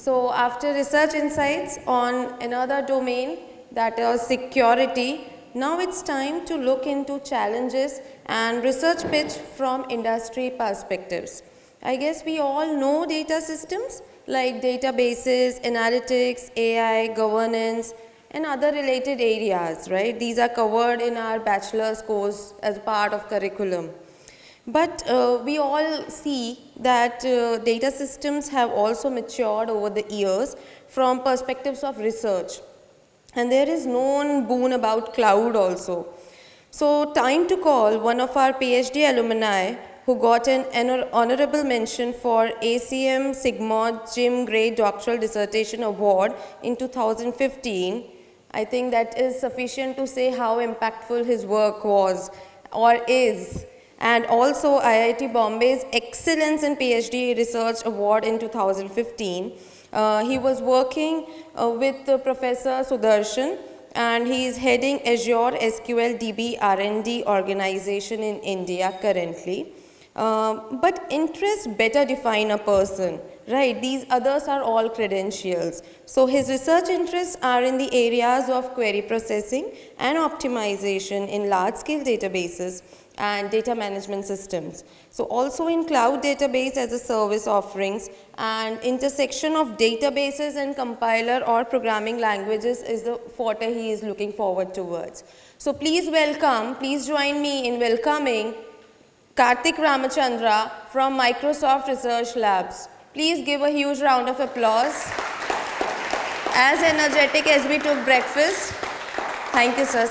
So after research insights on another domain, that is security, now it's time to look into challenges and research pitch from industry perspectives. I guess we all know data systems like databases, analytics, AI, governance, and other related areas, right? These are covered in our bachelor's course as part of curriculum. But we all see that data systems have also matured over the years from perspectives of research. And there is known boon about cloud also. So time to call one of our PhD alumni who got an honorable mention for ACM Sigma Jim Gray Doctoral Dissertation Award in 2015. I think that is sufficient to say how impactful his work was or is. And also IIT Bombay's Excellence in PhD Research Award in 2015. He was working with Professor Sudarshan, and he is heading Azure SQL DB R&D organization in India currently. But interests better define a person, right? These others are all credentials. So his research interests are in the areas of query processing and optimization in large-scale databases and data management systems. So also in cloud database as a service offerings, and intersection of databases and compiler or programming languages is the forte he is looking forward towards. So please join me in welcoming Karthik Ramachandra from Microsoft Research Labs. Please give a huge round of applause. As energetic as we took breakfast. Thank you, sir.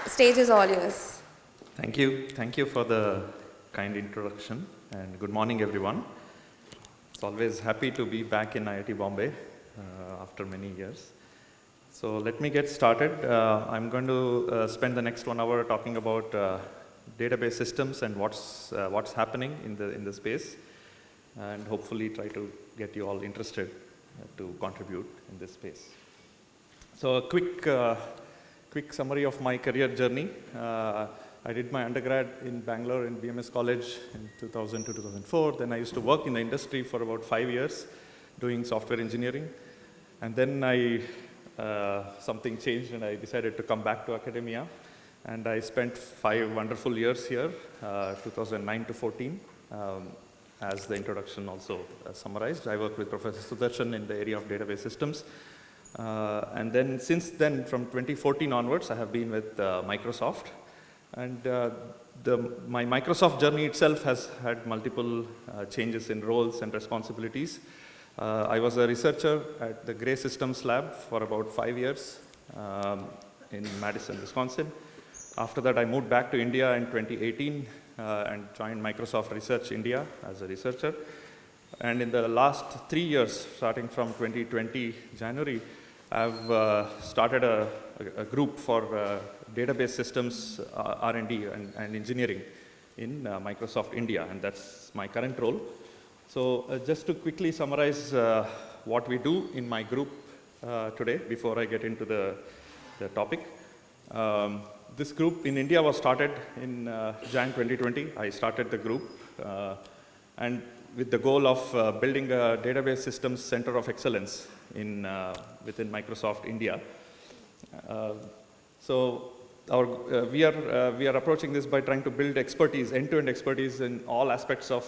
Stage is all yours. Thank you. Thank you for the kind introduction, and good morning, everyone. It's always happy to be back in IIT Bombay after many years. So let me get started. I'm going to spend the next 1 hour talking about database systems and what's happening in the space, and hopefully try to get you all interested to contribute in this space. So a quick summary of my career journey. I did my undergrad in Bangalore in BMS College in 2000 to 2004. Then I used to work in the industry for about 5 years doing software engineering. And then something changed and I decided to come back to academia. And I spent 5 wonderful years here, 2009 to 14. As the introduction also summarized, I worked with Professor Sudarshan in the area of database systems. And then since then, from 2014 onwards, I have been with Microsoft. And my Microsoft journey itself has had multiple changes in roles and responsibilities. I was a researcher at the Gray Systems Lab for about 5 years in Madison, Wisconsin. After that, I moved back to India in 2018 and joined Microsoft Research India as a researcher. And in the last 3 years, starting from 2020 January, I've started a group for database systems R&D and engineering in Microsoft India, and that's my current role. So just to quickly summarize what we do in my group today before I get into the topic. This group in India was started in Jan 2020. I started the group and with the goal of building a database systems center of excellence within Microsoft India. We are approaching this by trying to build expertise, end-to-end expertise in all aspects of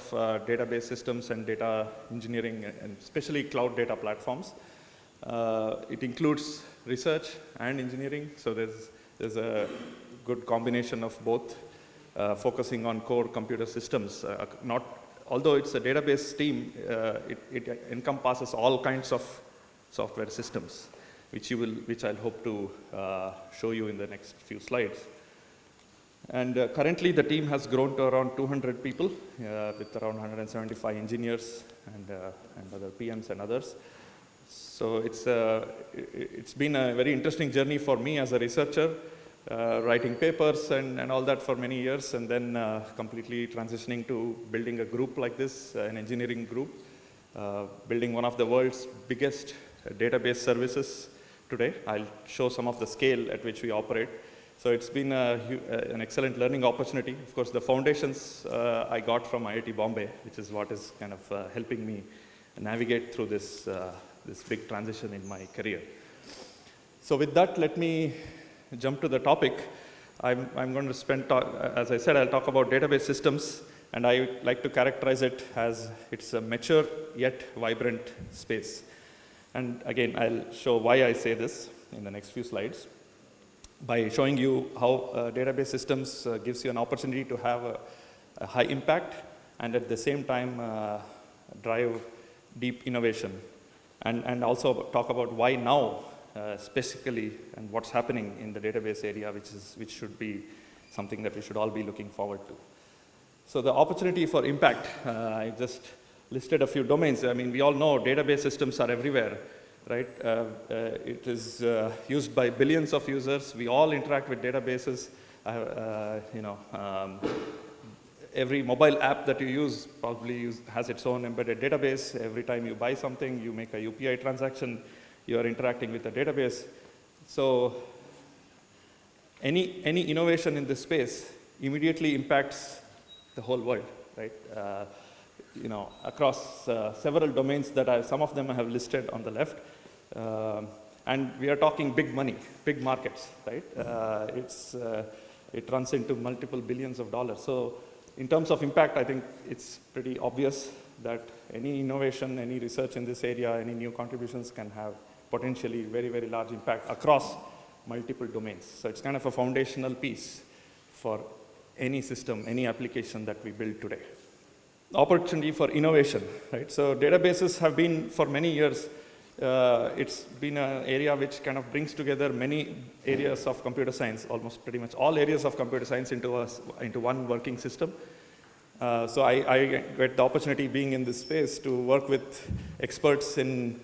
database systems and data engineering, and especially cloud data platforms. It includes research and engineering, so there's a good combination of both, focusing on core computer systems. Although it's a database team, it encompasses all kinds of software systems, which I'll hope to show you in the next few slides. And currently the team has grown to around 200 people with around 175 engineers and other PMs and others. So it's been a very interesting journey for me as a researcher, writing papers and all that for many years, and then completely transitioning to building a group like this, an engineering group, building one of the world's biggest database services today. I'll show some of the scale at which we operate. So it's been an excellent learning opportunity. Of course, the foundations I got from IIT Bombay, which is what is kind of helping me navigate through this this big transition in my career. So with that, let me jump to the topic. I'm going to spend, as I said, I'll talk about database systems, and I like to characterize it as it's a mature yet vibrant space. And again, I'll show why I say this in the next few slides by showing you how database systems gives you an opportunity to have a high impact and at the same time drive deep innovation. And also talk about why now specifically and what's happening in the database area, which should be something that we should all be looking forward to. So the opportunity for impact, I just listed a few domains. I mean, we all know database systems are everywhere, right? It is used by billions of users. We all interact with databases. Every mobile app that you use probably has its own embedded database. Every time you buy something, you make a UPI transaction, you are interacting with a database. So any innovation in this space immediately impacts the whole world, right? Across several domains that some of them I have listed on the left. And we are talking big money, big markets, right? It runs into multiple billions of dollars. So in terms of impact, I think it's pretty obvious that any innovation, any research in this area, any new contributions can have potentially very, very large impact across multiple domains. So it's kind of a foundational piece for any system, any application that we build today. Opportunity for innovation, right? So databases have been, for many years, it's been an area which kind of brings together many areas of computer science, almost pretty much all areas of computer science into one working system. So I get the opportunity being in this space to work with experts in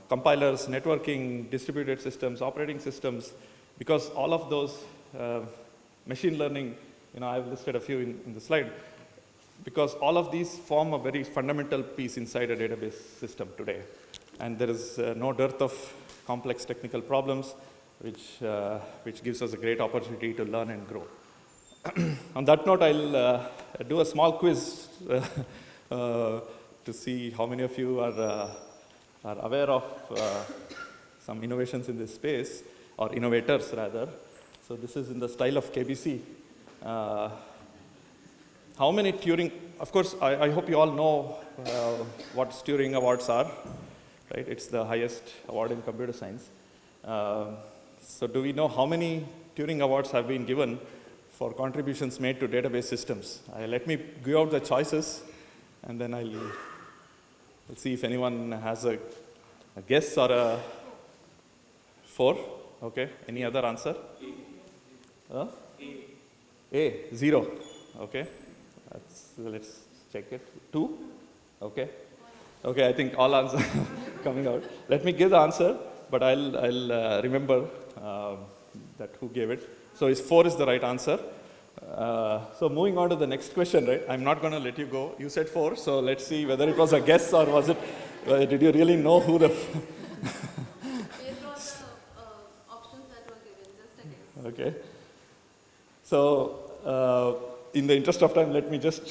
compilers, networking, distributed systems, operating systems, because all of those, machine learning, I've listed a few in the slide, because all of these form a very fundamental piece inside a database system today. And there is no dearth of complex technical problems, which gives us a great opportunity to learn and grow. On that note, I'll do a small quiz to see how many of you are aware of some innovations in this space, or innovators rather. So this is in the style of KBC. How many Turing, of course, I hope you all know what Turing Awards are, right? It's the highest award in computer science. So do we know how many Turing Awards have been given for contributions made to database systems? Let me give out the choices, and then let's see if anyone has a guess or a 4. Okay, any other answer? A, 0. Okay, let's check it. 2? Okay. Okay, I think all answers coming out. Let me give the answer, but I'll remember that who gave it. So 4 is the right answer. So moving on to the next question, right? I'm not going to let you go. You said 4, so let's see whether it was a guess or was it, did you really know who the... Based on the options that were given, just a guess. Okay. So in the interest of time, let me just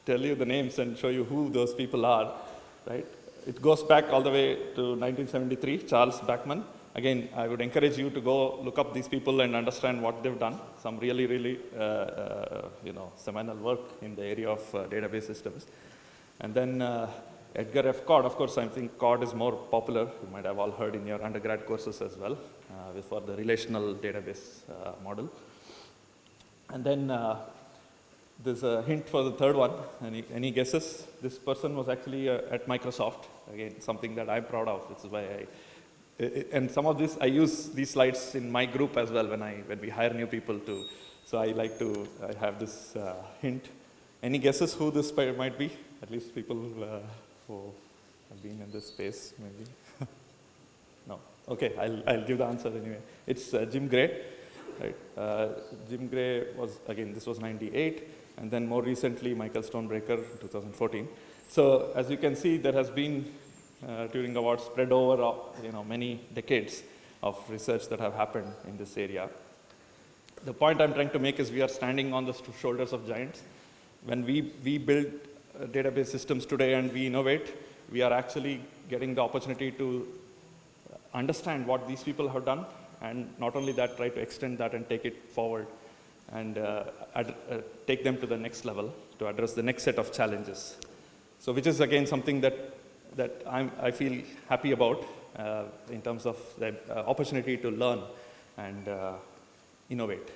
tell you the names and show you who those people are, right? It goes back all the way to 1973, Charles Bachman. Again, I would encourage you to go look up these people and understand what they've done. Some really, really, seminal work in the area of database systems. And then Edgar F. Codd, of course, I think Codd is more popular. You might have all heard in your undergrad courses as well, for the relational database model. And then there's a hint for the third one. Any guesses? This person was actually at Microsoft. Again, something that I'm proud of. This is why and some of this, I use these slides in my group as well when we hire new people too. So I have this hint. Any guesses who this might be? At least people who have been in this space, maybe. No. Okay, I'll give the answer anyway. It's Jim Gray. Right. Jim Gray was, again, this was 98, and then more recently, Michael Stonebreaker, 2014. So as you can see, there has been Turing Awards spread over many decades of research that have happened in this area. The point I'm trying to make is we are standing on the shoulders of giants. When we build database systems today and we innovate, we are actually getting the opportunity to understand what these people have done, and not only that, try to extend that and take it forward and take them to the next level to address the next set of challenges. So which is again something that I feel happy about in terms of the opportunity to learn and innovate.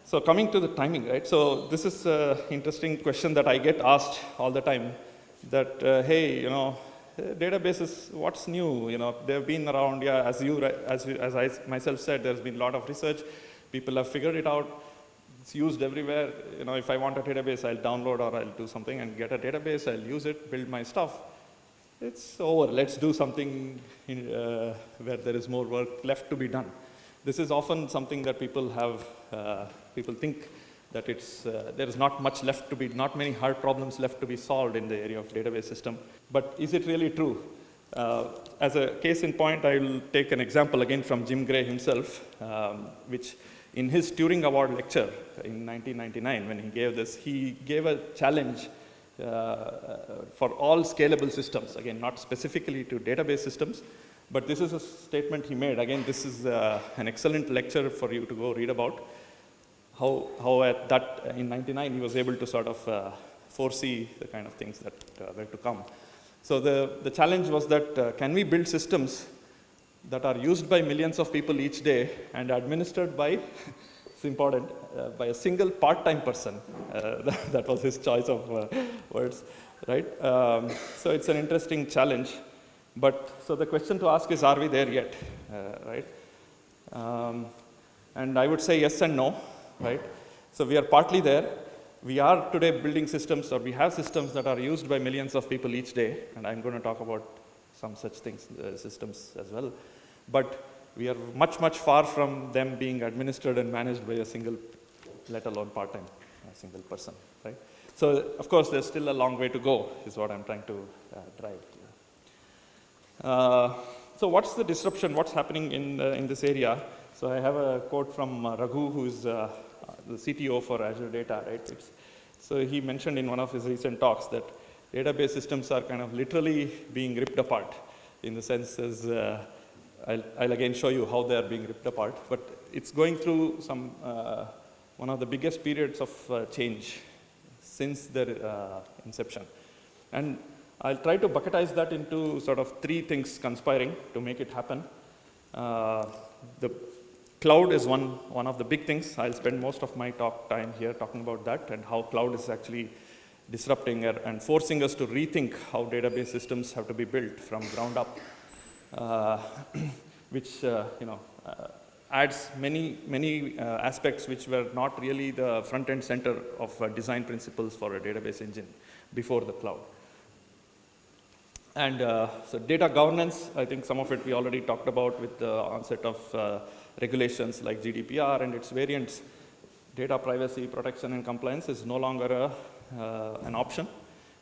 So coming to the timing, right? So this is an interesting question that I get asked all the time, that hey, databases, what's new? They've been around, yeah, as I myself said, there's been a lot of research. People have figured it out. It's used everywhere. If I want a database, I'll download or I'll do something and get a database. I'll use it, build my stuff. It's over. Let's do something where there is more work left to be done. This is often something that people have. People think that there is not much left to be, not many hard problems left to be solved in the area of database system. But is it really true? As a case in point, I will take an example again from Jim Gray himself, which in his Turing Award lecture in 1999, when he gave a challenge for all scalable systems, again, not specifically to database systems, but this is a statement he made. Again, this is an excellent lecture for you to go read about. How at that, in 99, he was able to sort of foresee the kind of things that were to come. So the challenge was that can we build systems that are used by millions of people each day and administered by, it's important, by a single part-time person. That was his choice of words, right? So it's an interesting challenge. But so the question to ask is, are we there yet, right? And I would say yes and no, right? So we are partly there. We are today building systems, or we have systems that are used by millions of people each day, and I'm going to talk about some such things, systems as well. But we are much, much far from them being administered and managed by a single, let alone part-time, a single person, right? So of course, there's still a long way to go, is what I'm trying to drive. So what's the disruption? What's happening in this area? So I have a quote from Raghu, who is the CTO for Azure Data, right? So he mentioned in one of his recent talks that database systems are kind of literally being ripped apart, in the sense as, I'll again show you how they're being ripped apart, but it's going through some, one of the biggest periods of change since their inception. And I'll try to bucketize that into sort of three things conspiring to make it happen. The cloud is one of the big things. I'll spend most of my time here talking about that and how cloud is actually disrupting and forcing us to rethink how database systems have to be built from ground up, which adds many aspects which were not really the front-end center of design principles for a database engine before the cloud. And so data governance, I think some of it we already talked about with the onset of regulations like GDPR and its variants. Data privacy, protection, and compliance is no longer an option.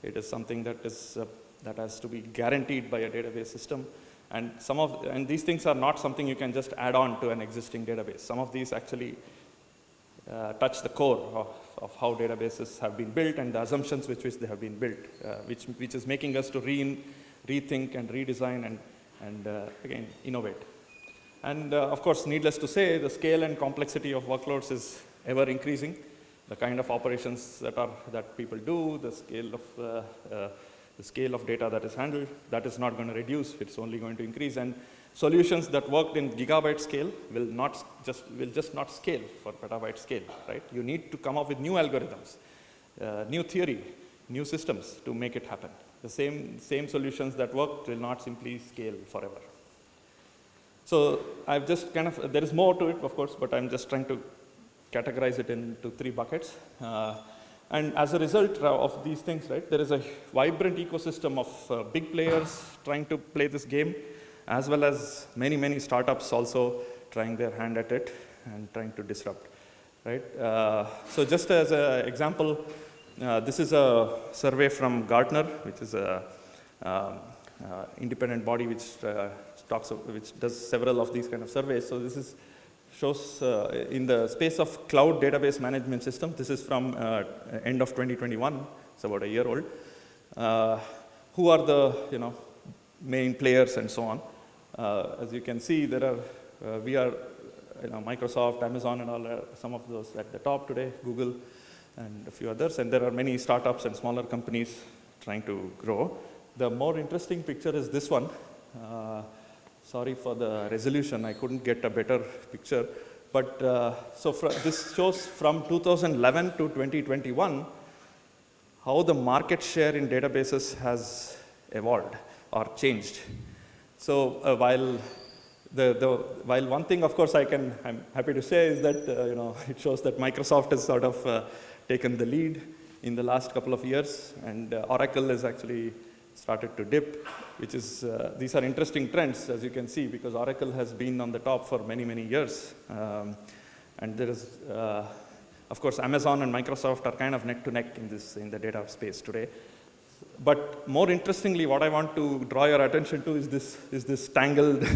It is something that has to be guaranteed by a database system. And these things are not something you can just add on to an existing database. Some of these actually touch the core of how databases have been built and the assumptions with which they have been built, which is making us to rethink and redesign and again, innovate. And of course, needless to say, the scale and complexity of workloads is ever increasing. The kind of operations that people do, the scale of data that is handled, that is not going to reduce. It's only going to increase. And solutions that worked in gigabyte scale will just not scale for petabyte scale, right? You need to come up with new algorithms, new theory, new systems to make it happen. The same solutions that worked will not simply scale forever. So I've just kind of, there is more to it, of course, but I'm just trying to categorize it into three buckets. And as a result of these things, right, there is a vibrant ecosystem of big players trying to play this game, as well as many startups also trying their hand at it and trying to disrupt, right? So just as an example, this is a survey from Gartner, which is a independent body which does several of these kind of surveys. So this shows in the space of cloud database management system. This is from end of 2021, it's about a year old. who are the main players and so on. As you can see, there are we are Microsoft, Amazon, and all some of those at the top today, Google, and a few others. And there are many startups and smaller companies trying to grow. The more interesting picture is this one. Sorry for the resolution, I couldn't get a better picture. But this shows from 2011 to 2021 how the market share in databases has evolved or changed. So while one thing, of course, I'm happy to say is that it shows that Microsoft has sort of taken the lead in the last couple of years, and Oracle has actually started to dip, which is these are interesting trends, as you can see, because Oracle has been on the top for many, many years, and there is, of course, Amazon and Microsoft are kind of neck to neck in the data space today. But more interestingly, what I want to draw your attention to is this tangled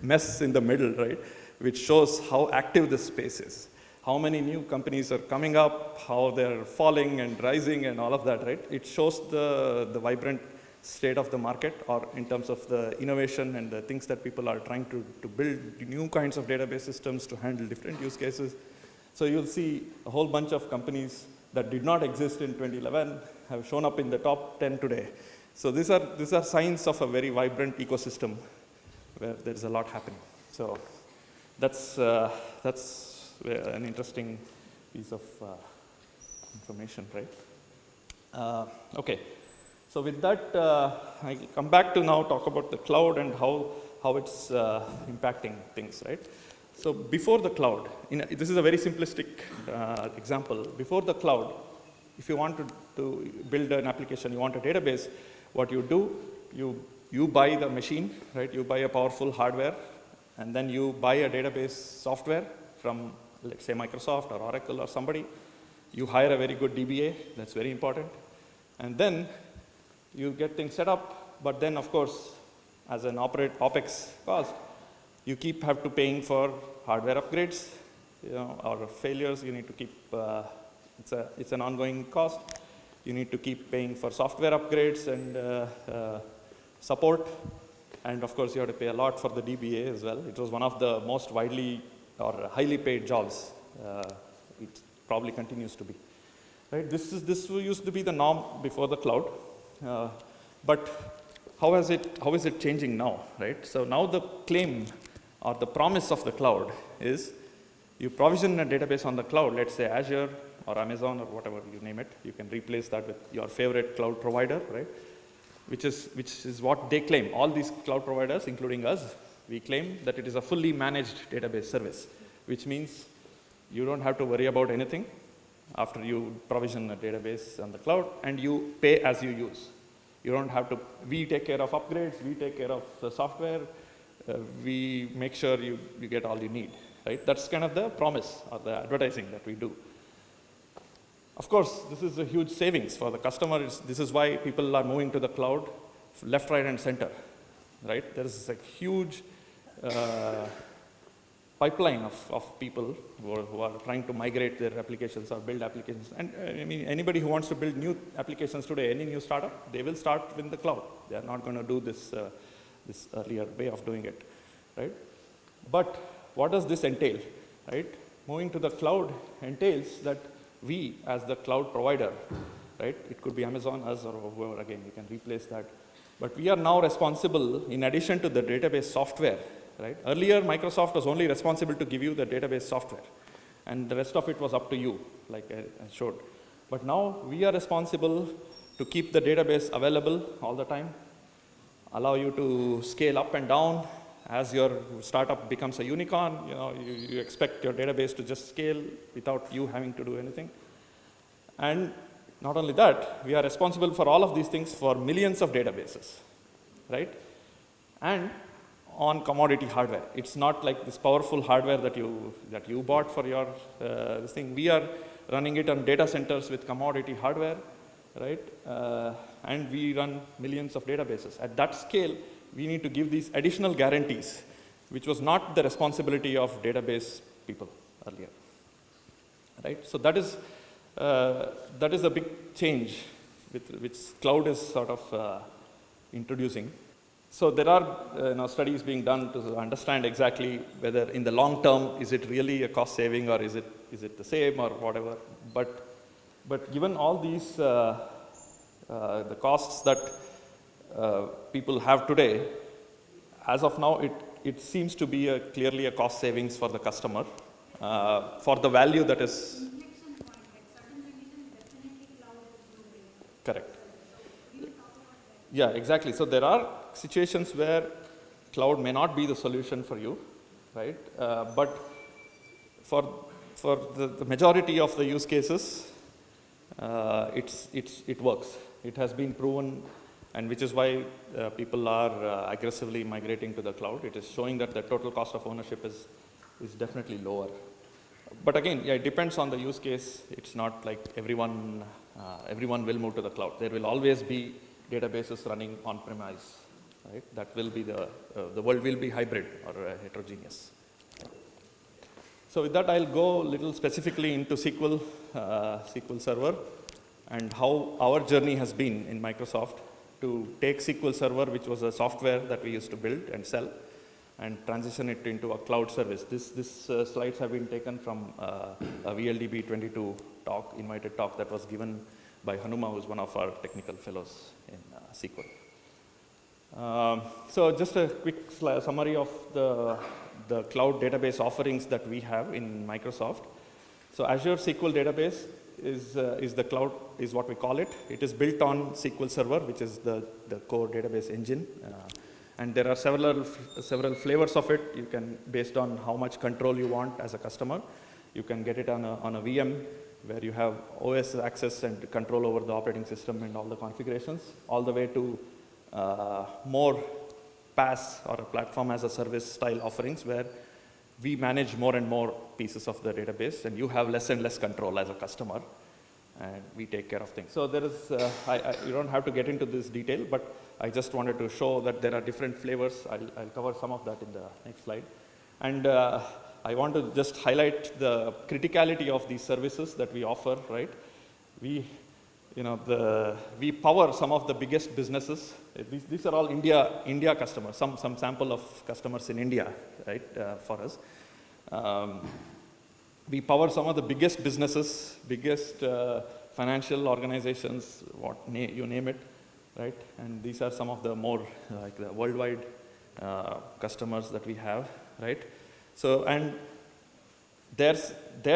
mess in the middle, right? Which shows how active this space is. How many new companies are coming up, how they're falling and rising and all of that, right? It shows the vibrant state of the market, or in terms of the innovation and the things that people are trying to build new kinds of database systems to handle different use cases. So you'll see a whole bunch of companies that did not exist in 2011 have shown up in the top 10 today. So these are signs of a very vibrant ecosystem where there's a lot happening. So that's an interesting piece of information, right? Okay. So with that, I come back to now talk about the cloud and how it's impacting things, right? So before the cloud, this is a very simplistic example. Before the cloud, if you want to build an application, you want a database, what you do, you buy the machine, right? You buy a powerful hardware, and then you buy a database software from, let's say, Microsoft or Oracle or somebody. You hire a very good DBA, that's very important. And then you get things set up, but then, of course, as an OpEx cost, you have to paying for hardware upgrades, or failures. You need to keep, it's an ongoing cost. You need to keep paying for software upgrades and support. And of course, you have to pay a lot for the DBA as well. It was one of the most widely or highly paid jobs. It probably continues to be. Right? This used to be the norm before the cloud. But how is it changing now, right? So now the claim or the promise of the cloud is you provision a database on the cloud, let's say Azure or Amazon or whatever you name it. You can replace that with your favorite cloud provider, right? Which is what they claim. All these cloud providers, including us, we claim that it is a fully managed database service, which means you don't have to worry about anything after you provision a database on the cloud, and you pay as you use. You don't have to, we take care of upgrades, we take care of the software, we make sure you get all you need, right? That's kind of the promise or the advertising that we do. Of course, this is a huge savings for the customer. This is why people are moving to the cloud, left, right, and center, right? There is a huge pipeline of people who are trying to migrate their applications or build applications. And I mean, anybody who wants to build new applications today, any new startup, they will start in the cloud. They are not going to do this earlier way of doing it, right? But what does this entail, right? Moving to the cloud entails that we, as the cloud provider, right? It could be Amazon, us, or whoever, again, you can replace that. But we are now responsible, in addition to the database software, right? Earlier, Microsoft was only responsible to give you the database software, and the rest of it was up to you, like I showed. But now we are responsible to keep the database available all the time, allow you to scale up and down. As your startup becomes a unicorn, you expect your database to just scale without you having to do anything. And not only that, we are responsible for all of these things for millions of databases, right? And on commodity hardware. It's not like this powerful hardware that you bought for your this thing. We are running it on data centers with commodity hardware, right? And we run millions of databases. At that scale, we need to give these additional guarantees, which was not the responsibility of database people earlier, right? So that is a big change which cloud is sort of introducing. So there are studies being done to understand exactly whether in the long term is it really a cost saving or is it the same or whatever. But given all these the costs that people have today, as of now it seems to be clearly a cost savings for the customer for the value that is correct. Yeah, exactly. So there are situations where cloud may not be the solution for you, right? But for the majority of the use cases, it works. It has been proven, and which is why people are aggressively migrating to the cloud. It is showing that the total cost of ownership is definitely lower. But again, yeah, it depends on the use case. It's not like everyone will move to the cloud. There will always be databases running on-premise, right? That will be the world will be hybrid or heterogeneous. So with that, I'll go a little specifically into SQL Server and how our journey has been in Microsoft to take SQL Server, which was a software that we used to build and sell, and transition it into a cloud service. This slides have been taken from a VLDB 22 talk, invited talk that was given by Hanuma, who is one of our technical fellows in SQL. So just a quick summary of the cloud database offerings that we have in Microsoft. So Azure SQL Database is the cloud, is what we call it. It is built on SQL Server, which is the core database engine. And there are several flavors of it. You can, based on how much control you want as a customer, you can get it on a VM where you have OS access and control over the operating system and all the configurations, all the way to more PaaS or a platform as a service style offerings where we manage more and more pieces of the database and you have less and less control as a customer and we take care of things. So there is, you don't have to get into this detail, but I just wanted to show that there are different flavors. I'll cover some of that in the next slide. And I want to just highlight the criticality of these services that we offer, right? We power some of the biggest businesses. These are all India customers, some sample of customers in India, right, for us. We power some of the biggest businesses, biggest financial organizations, you name it, right? And these are some of the more like the worldwide customers that we have, right? So, and their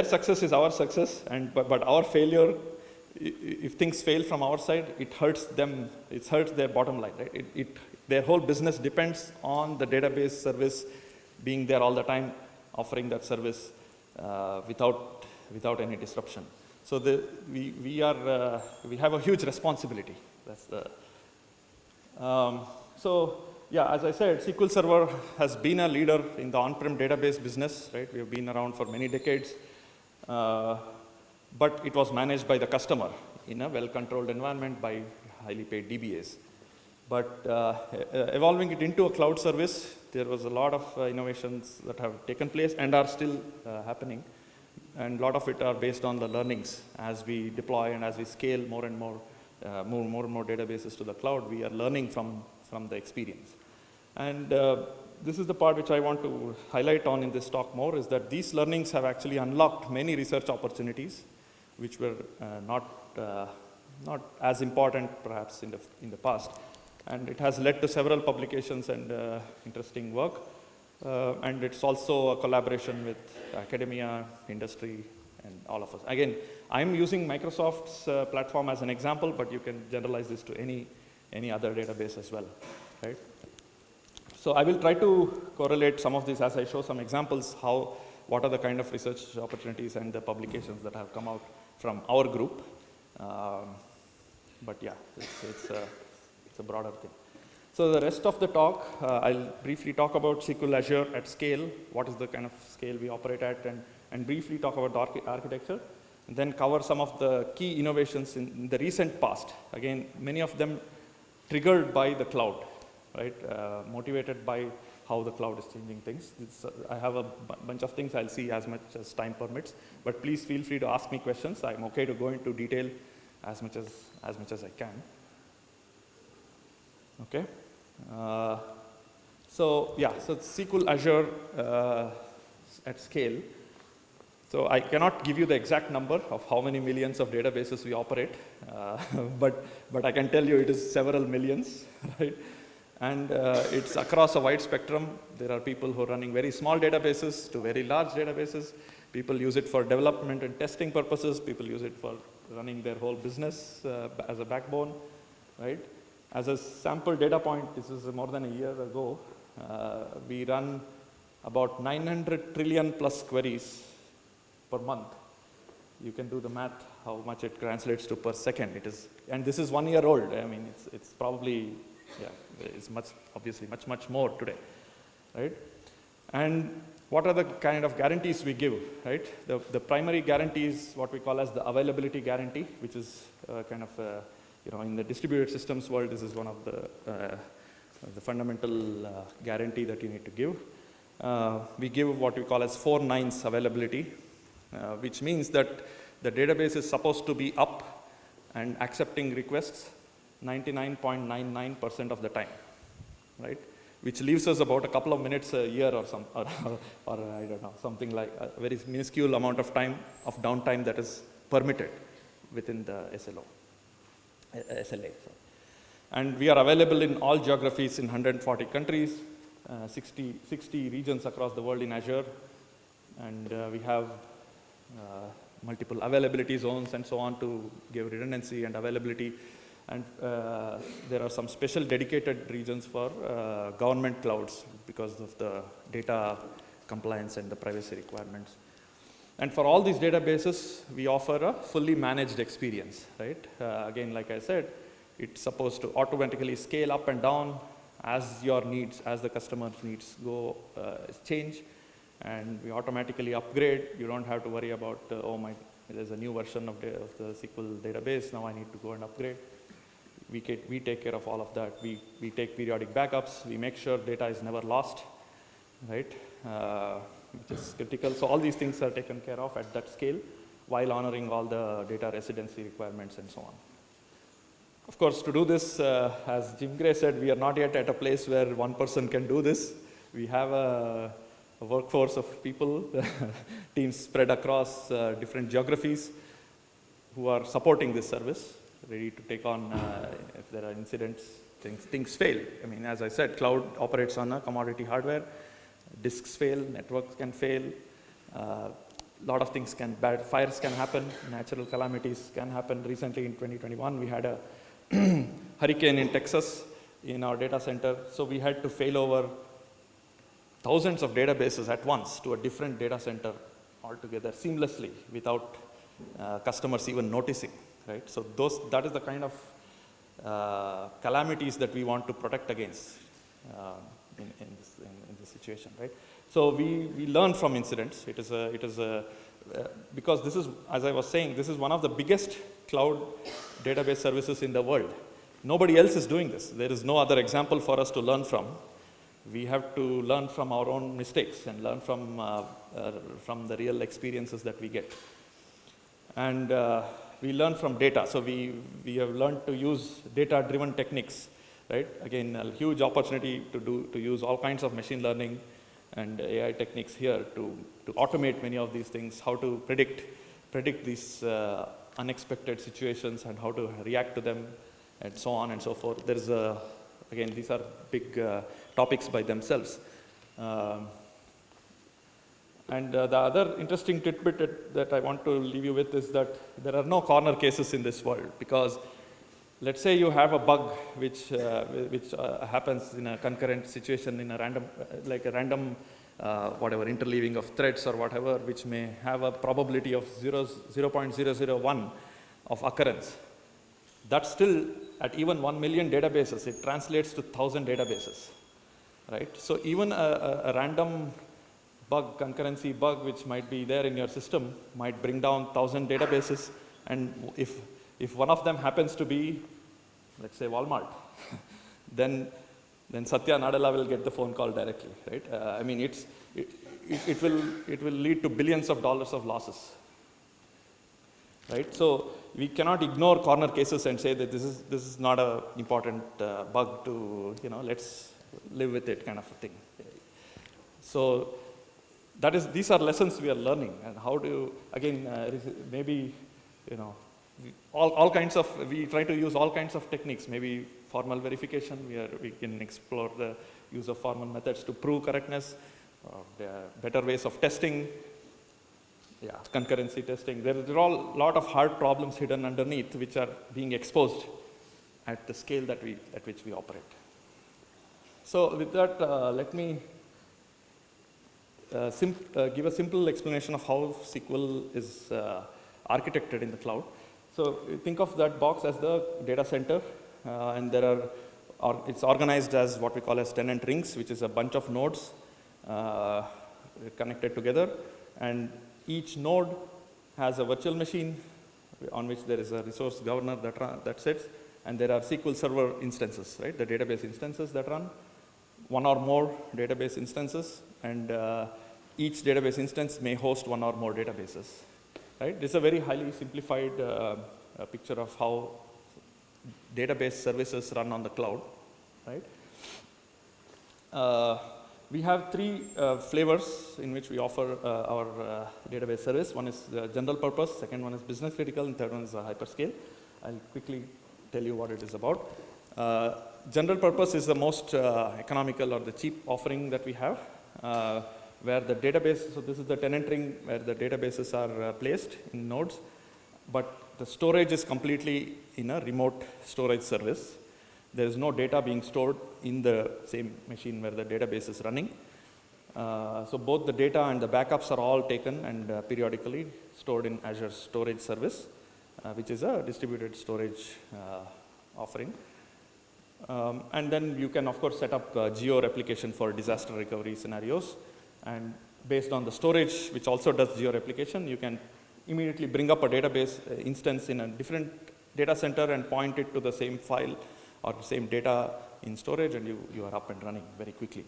success is our success, but our failure, if things fail from our side, it hurts them, it hurts their bottom line, right? Their whole business depends on the database service being there all the time, offering that service without any disruption. So we have a huge responsibility. That's the so yeah, as I said, SQL Server has been a leader in the on-prem database business, right? We have been around for many decades, but it was managed by the customer in a well-controlled environment by highly paid DBAs. But evolving it into a cloud service, there was a lot of innovations that have taken place and are still happening. And a lot of it are based on the learnings as we deploy and as we scale more and more databases to the cloud. We are learning from the experience. And this is the part which I want to highlight on in this talk more, is that these learnings have actually unlocked many research opportunities which were not as important perhaps in the past. And it has led to several publications and interesting work. And it's also a collaboration with academia, industry, and all of us. Again, I'm using Microsoft's platform as an example, but you can generalize this to any other database as well, right? So I will try to correlate some of these as I show some examples, what are the kind of research opportunities and the publications that have come out from our group. But yeah, it's a broader thing. So the rest of the talk, I'll briefly talk about SQL Azure at scale, what is the kind of scale we operate at, and briefly talk about the architecture, and then cover some of the key innovations in the recent past. Again, many of them triggered by the cloud, right? Motivated by how the cloud is changing things. I have a bunch of things I'll see as much as time permits, but please feel free to ask me questions. I'm okay to go into detail as much as I can. Okay. So SQL Azure at scale. So I cannot give you the exact number of how many millions of databases we operate, but I can tell you it is several millions, right? And it's across a wide spectrum. There are people who are running very small databases to very large databases. People use it for development and testing purposes. People use it for running their whole business as a backbone, right? As a sample data point, this is more than a year ago, we run about 900 trillion plus queries per month. You can do the math, how much it translates to per second. It is, and this is 1 year old. I mean, it's probably, it's obviously much more today, right? And what are the kind of guarantees we give, right? The primary guarantee is what we call as the availability guarantee, which is kind of, in the distributed systems world, this is one of the fundamental guarantee that you need to give. We give what we call as 4 nines availability, which means that the database is supposed to be up and accepting requests 99.99% of the time, right? Which leaves us about a couple of minutes a year or I don't know, something like a very minuscule amount of time of downtime that is permitted within the SLA. So. And we are available in all geographies in 140 countries, 60 regions across the world in Azure, and we have multiple availability zones and so on to give redundancy and availability. And there are some special dedicated regions for government clouds because of the data compliance and the privacy requirements. And for all these databases, we offer a fully managed experience, right? Again, like I said, it's supposed to automatically scale up and down as your needs, as the customer's needs change, and we automatically upgrade. You don't have to worry about, there's a new version of the SQL database, now I need to go and upgrade. We take care of all of that. We take periodic backups. We make sure data is never lost, right? Which is critical. So all these things are taken care of at that scale while honoring all the data residency requirements and so on. Of course, to do this, as Jim Gray said, we are not yet at a place where one person can do this. We have a workforce of people, teams spread across different geographies who are supporting this service, ready to take on if there are incidents, things fail. I mean, as I said, cloud operates on a commodity hardware. Disks fail, networks can fail, a lot of things fires can happen, natural calamities can happen. Recently in 2021, we had a hurricane in Texas in our data center, so we had to fail over thousands of databases at once to a different data center altogether seamlessly without customers even noticing, right? So that is the kind of calamities that we want to protect against in this situation, right? So we learn from incidents. It is because this is, as I was saying, this is one of the biggest cloud database services in the world. Nobody else is doing this. There is no other example for us to learn from. We have to learn from our own mistakes and learn from the real experiences that we get. And we learn from data. So we have learned to use data-driven techniques, right? Again, a huge opportunity to use all kinds of machine learning and AI techniques here to automate many of these things, how to predict these unexpected situations and how to react to them and so on and so forth. There's again, these are big topics by themselves. And the other interesting tidbit that I want to leave you with is that there are no corner cases in this world, because let's say you have a bug which happens in a concurrent situation in a random, whatever, interleaving of threads or whatever, which may have a probability of 0.001 of occurrence. That's still, at even 1 million databases, it translates to 1,000 databases, right? So even a random bug, concurrency bug, which might be there in your system, might bring down 1,000 databases, and if one of them happens to be, let's say, Walmart, then Satya Nadella will get the phone call directly, right? I mean, it will lead to billions of dollars of losses, right? So we cannot ignore corner cases and say that this is not an important bug to, let's live with it kind of a thing. So these are lessons we are learning, and how do, again, maybe, all kinds of, we try to use all kinds of techniques, maybe formal verification, we can explore the use of formal methods to prove correctness, or better ways of testing, concurrency testing. There are a lot of hard problems hidden underneath which are being exposed at the scale at which we operate. So with that, let me give a simple explanation of how SQL is architected in the cloud. So think of that box as the data center, and it's organized as what we call as tenant rings, which is a bunch of nodes connected together, and each node has a virtual machine on which there is a resource governor that sits, and there are SQL Server instances, right? The database instances that run, one or more database instances, and each database instance may host one or more databases, right? This is a very highly simplified picture of how database services run on the cloud, right? We have three flavors in which we offer our database service. One is the general purpose, second one is business critical, and third one is hyperscale. I'll quickly tell you what it is about. General purpose is the most economical or the cheap offering that we have, where the database, so this is the tenant ring where the databases are placed in nodes, but the storage is completely in a remote storage service. There is no data being stored in the same machine where the database is running. So both the data and the backups are all taken and periodically stored in Azure Storage Service, which is a distributed storage offering. And then you can, of course, set up geo-replication for disaster recovery scenarios. And based on the storage, which also does geo-replication, you can immediately bring up a database instance in a different data center and point it to the same file or the same data in storage, and you are up and running very quickly.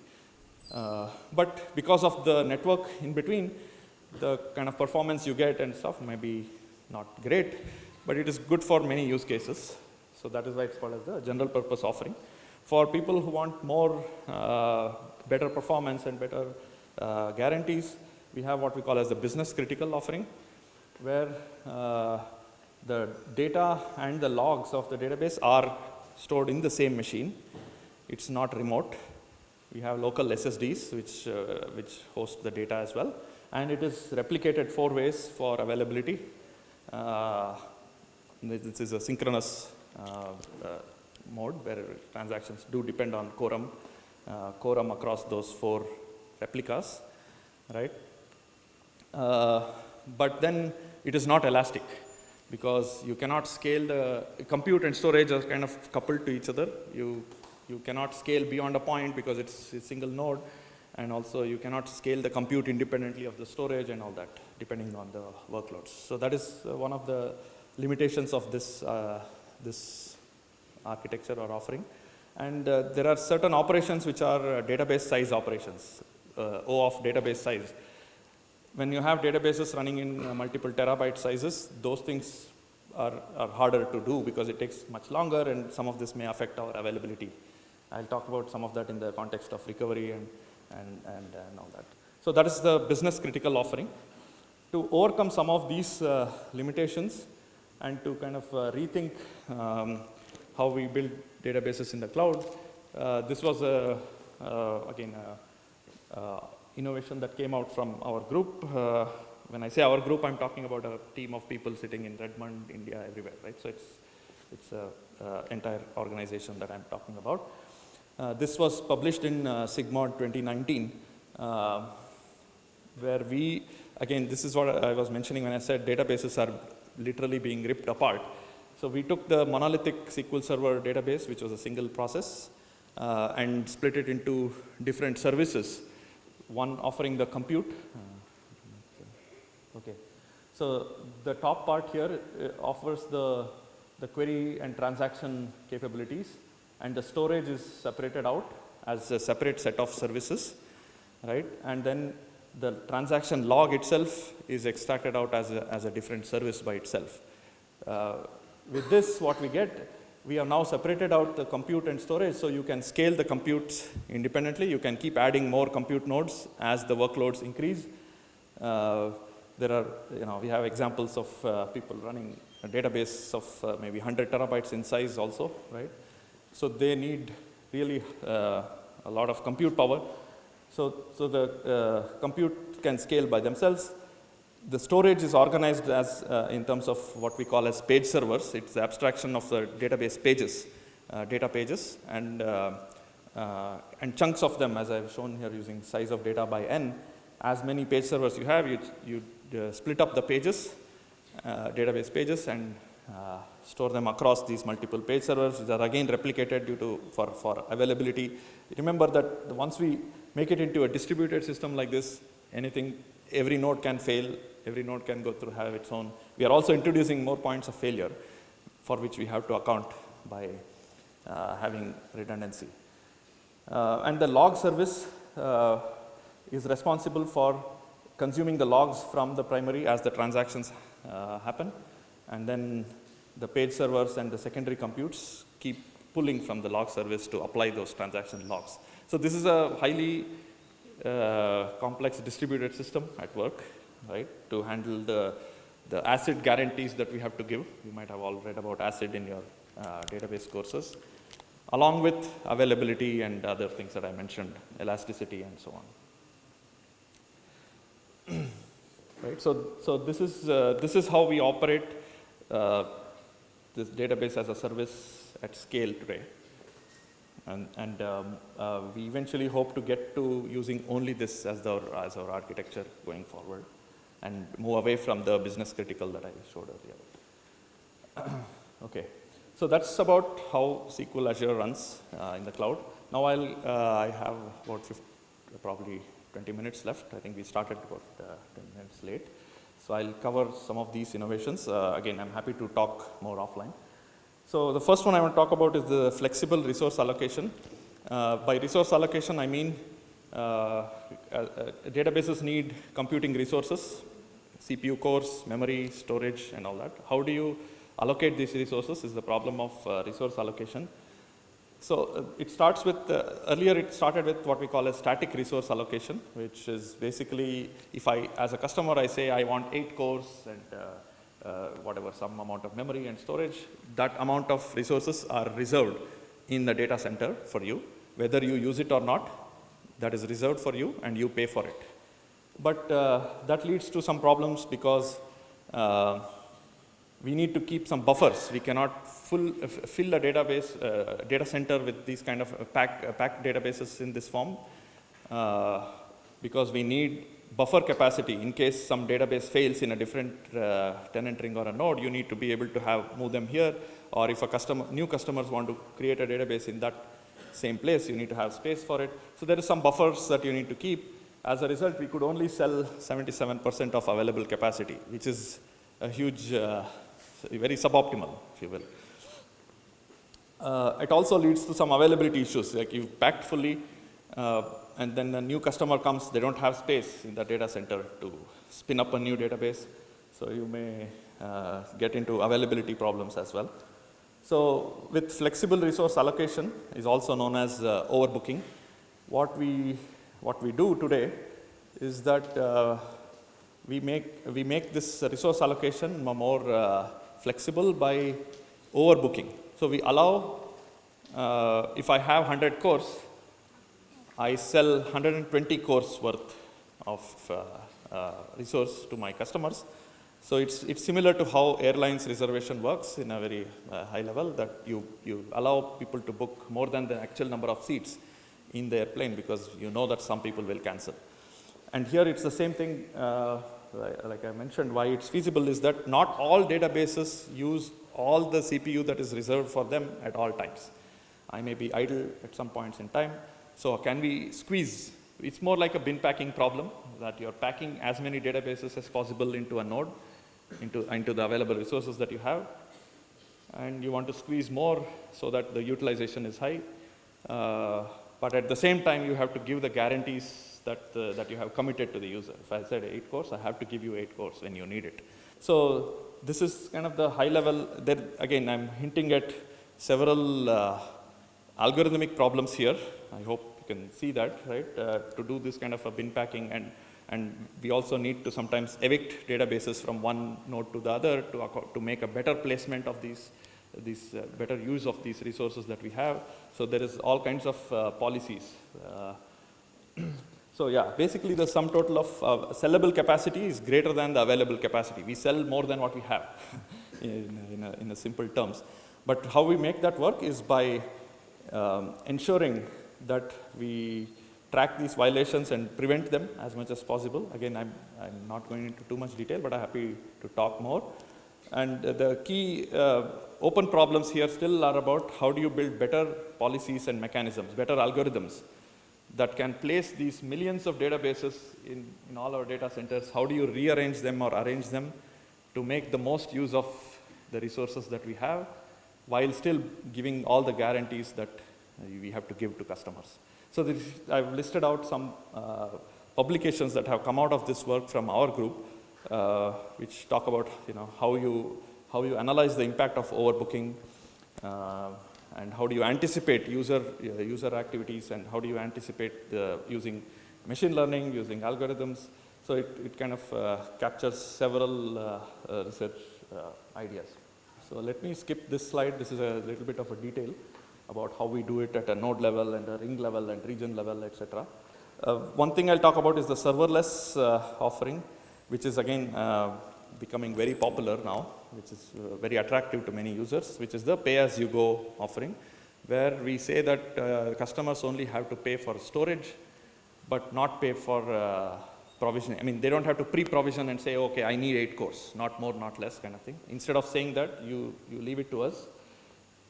But because of the network in between, the kind of performance you get and stuff may be not great, but it is good for many use cases. So that is why it's called as the general purpose offering. For people who want more better performance and better guarantees, we have what we call as the business critical offering, where the data and the logs of the database are stored in the same machine. It's not remote. We have local SSDs which host the data as well, and it is replicated 4 ways for availability. This is a synchronous mode where transactions do depend on quorum across those 4 replicas, right? But then it is not elastic, because you cannot scale the compute and storage are kind of coupled to each other. You cannot scale beyond a point because it's a single node, and also you cannot scale the compute independently of the storage and all that, depending on the workloads. So that is one of the limitations of this architecture or offering. And there are certain operations which are database size operations, O of database size. When you have databases running in multiple terabyte sizes, those things are harder to do because it takes much longer, and some of this may affect our availability. I'll talk about some of that in the context of recovery and all that. So that is the business critical offering. To overcome some of these limitations and to kind of rethink how we build databases in the cloud, this was again innovation that came out from our group. When I say our group, I'm talking about a team of people sitting in Redmond, India, everywhere, right? So it's an entire organization that I'm talking about. This was published in SIGMOD 2019, where we, again, this is what I was mentioning when I said databases are literally being ripped apart. So we took the monolithic SQL Server database, which was a single process, and split it into different services. One offering the compute. Okay. So the top part here offers the query and transaction capabilities, and the storage is separated out as a separate set of services, right? And then the transaction log itself is extracted out as a different service by itself. With this, what we get, we have now separated out the compute and storage, so you can scale the compute independently. You can keep adding more compute nodes as the workloads increase. There are, we have examples of people running a database of maybe 100 terabytes in size also, right? So they need really a lot of compute power. So the compute can scale by themselves. The storage is organized as in terms of what we call as page servers. It's the abstraction of the database pages, data pages, and chunks of them, as I've shown here using size of data by n. As many page servers you have, you split up the pages, database pages, and store them across these multiple page servers, which are again replicated for availability. Remember that once we make it into a distributed system like this, every node can fail, every node can go through, have its own. We are also introducing more points of failure for which we have to account by having redundancy. And the log service is responsible for consuming the logs from the primary as the transactions happen, and then the page servers and the secondary computes keep pulling from the log service to apply those transaction logs. So this is a highly complex distributed system at work, right, to handle the ACID guarantees that we have to give. You might have all read about ACID in your database courses, along with availability and other things that I mentioned, elasticity and so on. Right, so this is how we operate this database as a service at scale today. And we eventually hope to get to using only this as our architecture going forward, and move away from the business critical that I showed earlier. Okay, so that's about how SQL Azure runs in the cloud. Now I have about probably 20 minutes left. I think we started about 10 minutes late. So I'll cover some of these innovations. Again, I'm happy to talk more offline. So the first one I want to talk about is the flexible resource allocation. By resource allocation, I mean databases need computing resources, CPU cores, memory, storage, and all that. How do you allocate these resources is the problem of resource allocation. So it starts with, earlier it started with what we call a static resource allocation, which is basically, if as a customer, I say I want 8 cores and whatever, some amount of memory and storage, that amount of resources are reserved in the data center for you. Whether you use it or not, that is reserved for you and you pay for it. But that leads to some problems because we need to keep some buffers. We cannot fill a database, data center with these kind of packed databases in this form because we need buffer capacity in case some database fails in a different tenant ring or a node. You need to be able to move them here, or if new customers want to create a database in that same place, you need to have space for it. So there is some buffers that you need to keep. As a result, we could only sell 77% of available capacity, which is a huge, very suboptimal, if you will. It also leads to some availability issues, like you've packed fully, and then a new customer comes, they don't have space in the data center to spin up a new database. So you may get into availability problems as well. So with flexible resource allocation is also known as overbooking. What we do today is that we make this resource allocation more flexible by overbooking. So we allow, if I have 100 cores, I sell 120 cores worth of resource to my customers. So it's similar to how airlines reservation works in a very high level, that you allow people to book more than the actual number of seats in the airplane because you know that some people will cancel. And here it's the same thing, like I mentioned, why it's feasible is that not all databases use all the CPU that is reserved for them at all times. I may be idle at some points in time. So can we squeeze? It's more like a bin packing problem, that you're packing as many databases as possible into a node, into the available resources that you have. And you want to squeeze more so that the utilization is high. But at the same time, you have to give the guarantees that you have committed to the user. If I said 8 cores, I have to give you 8 cores when you need it. So this is kind of the high level. There again, I'm hinting at several algorithmic problems here. I hope you can see that, right? To do this kind of a bin packing, and we also need to sometimes evict databases from one node to the other to make a better placement of these better use of these resources that we have. So there is all kinds of policies. So yeah, basically the sum total of sellable capacity is greater than the available capacity. We sell more than what we have in a simple terms. But how we make that work is by ensuring that we track these violations and prevent them as much as possible. Again, I'm not going into too much detail, but I'm happy to talk more. And the key open problems here still are about how do you build better policies and mechanisms, better algorithms that can place these millions of databases in all our data centers. How do you rearrange them or arrange them to make the most use of the resources that we have while still giving all the guarantees that we have to give to customers. So I've listed out some publications that have come out of this work from our group, which talk about how you analyze the impact of overbooking, and how do you anticipate user activities, and how do you anticipate using machine learning, using algorithms. So it kind of captures several research ideas. So let me skip this slide. This is a little bit of a detail about how we do it at a node level and a ring level and region level, etc. One thing I'll talk about is the serverless offering, which is again becoming very popular now, which is very attractive to many users, which is the pay-as-you-go offering, where we say that customers only have to pay for storage, but not pay for provisioning. I mean, they don't have to pre-provision and say, okay, I need 8 cores, not more, not less kind of thing. Instead of saying that, you leave it to us.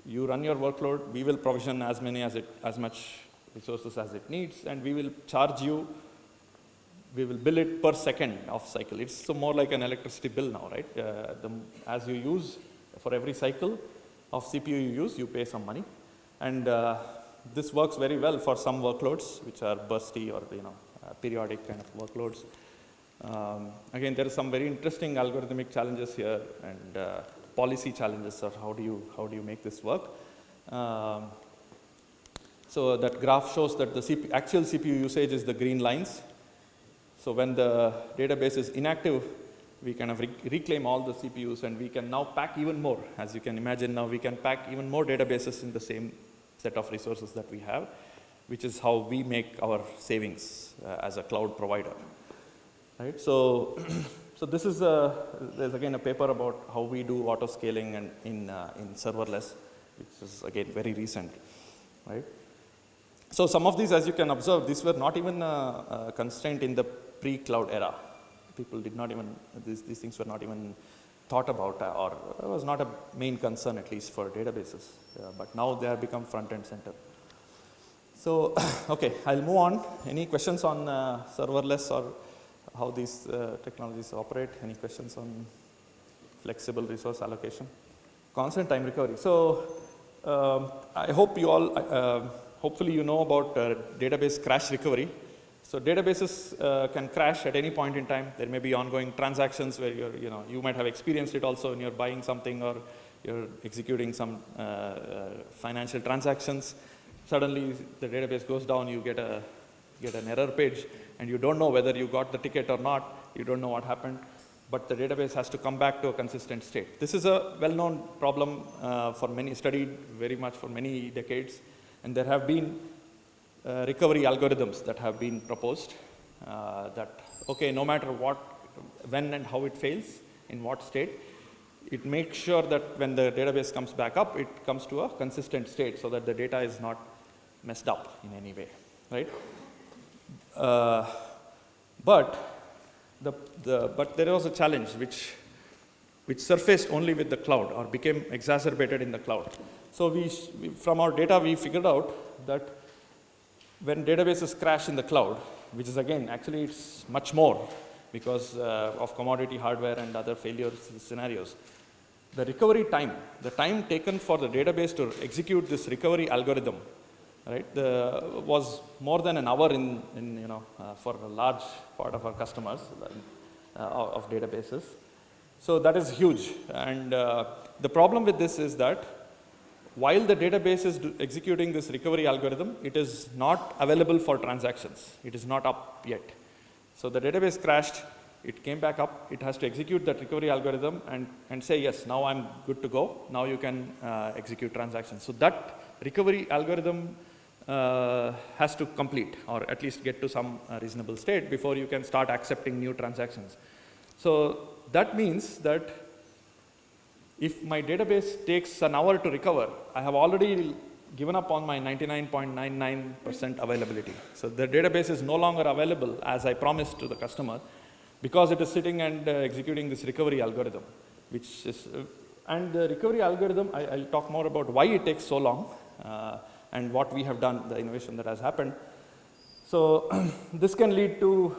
You run your workload, we will provision as much resources as it needs, and we will charge you. We will bill it per second of cycle. It's so more like an electricity bill now, right? As you use, for every cycle of CPU you use, you pay some money. And this works very well for some workloads, which are bursty or periodic kind of workloads. Again, there are some very interesting algorithmic challenges here and policy challenges of how do you make this work. So that graph shows that the actual CPU usage is the green lines. So when the database is inactive, we kind of reclaim all the CPUs, and we can now pack even more. As you can imagine, now we can pack even more databases in the same set of resources that we have, which is how we make our savings as a cloud provider. Right? So, so this is there's again a paper about how we do auto scaling and in serverless, which is again very recent, right? So some of these, as you can observe, these were not even a constraint in the pre-cloud era. People did not even, these things were not even thought about, or it was not a main concern, at least for databases. But now they have become front and center. So, okay, I'll move on. Any questions on serverless or how these technologies operate? Any questions on flexible resource allocation? Constant time recovery. So, I hope you all, hopefully you know about database crash recovery. So databases can crash at any point in time. There may be ongoing transactions where you might have experienced it also when you're buying something or you're executing some financial transactions. Suddenly the database goes down, you get an error page, and you don't know whether you got the ticket or not. You don't know what happened, but the database has to come back to a consistent state. This is a well-known problem studied very much for many decades, and there have been recovery algorithms that have been proposed that, okay, no matter what, when and how it fails, in what state, it makes sure that when the database comes back up, it comes to a consistent state so that the data is not messed up in any way, right? But there was a challenge which surfaced only with the cloud or became exacerbated in the cloud. So from our data, we figured out that when databases crash in the cloud, which is again, actually it's much more because of commodity hardware and other failure scenarios, the recovery time, the time taken for the database to execute this recovery algorithm, right, was more than an hour for a large part of our customers of databases. So that is huge. And the problem with this is that while the database is executing this recovery algorithm, it is not available for transactions. It is not up yet. So the database crashed, it came back up, it has to execute that recovery algorithm and say, yes, now I'm good to go, now you can execute transactions. So that recovery algorithm has to complete, or at least get to some reasonable state before you can start accepting new transactions. So that means that if my database takes an hour to recover, I have already given up on my 99.99% availability. So the database is no longer available as I promised to the customer, because it is sitting and executing this recovery algorithm, which is, and the recovery algorithm, I'll talk more about why it takes so long and what we have done, the innovation that has happened. So this can lead to,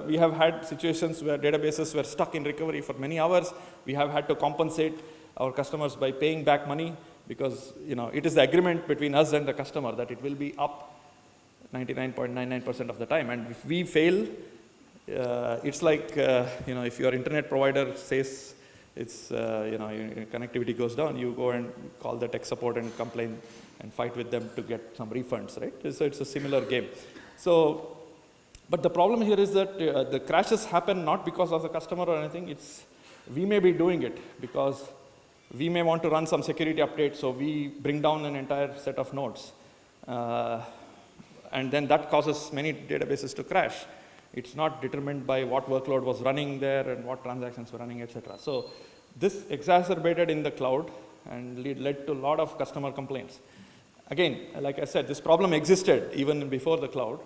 we have had situations where databases were stuck in recovery for many hours. We have had to compensate our customers by paying back money, because it is the agreement between us and the customer that it will be up 99.99% of the time. And if we fail, it's like, if your internet provider says it's, your connectivity goes down, you go and call the tech support and complain and fight with them to get some refunds, right? So it's a similar game. So, but the problem here is that the crashes happen not because of the customer or anything. We may be doing it because we may want to run some security update, so we bring down an entire set of nodes. And then that causes many databases to crash. It's not determined by what workload was running there and what transactions were running, etc. So this exacerbated in the cloud and led to a lot of customer complaints. Again, like I said, this problem existed even before the cloud,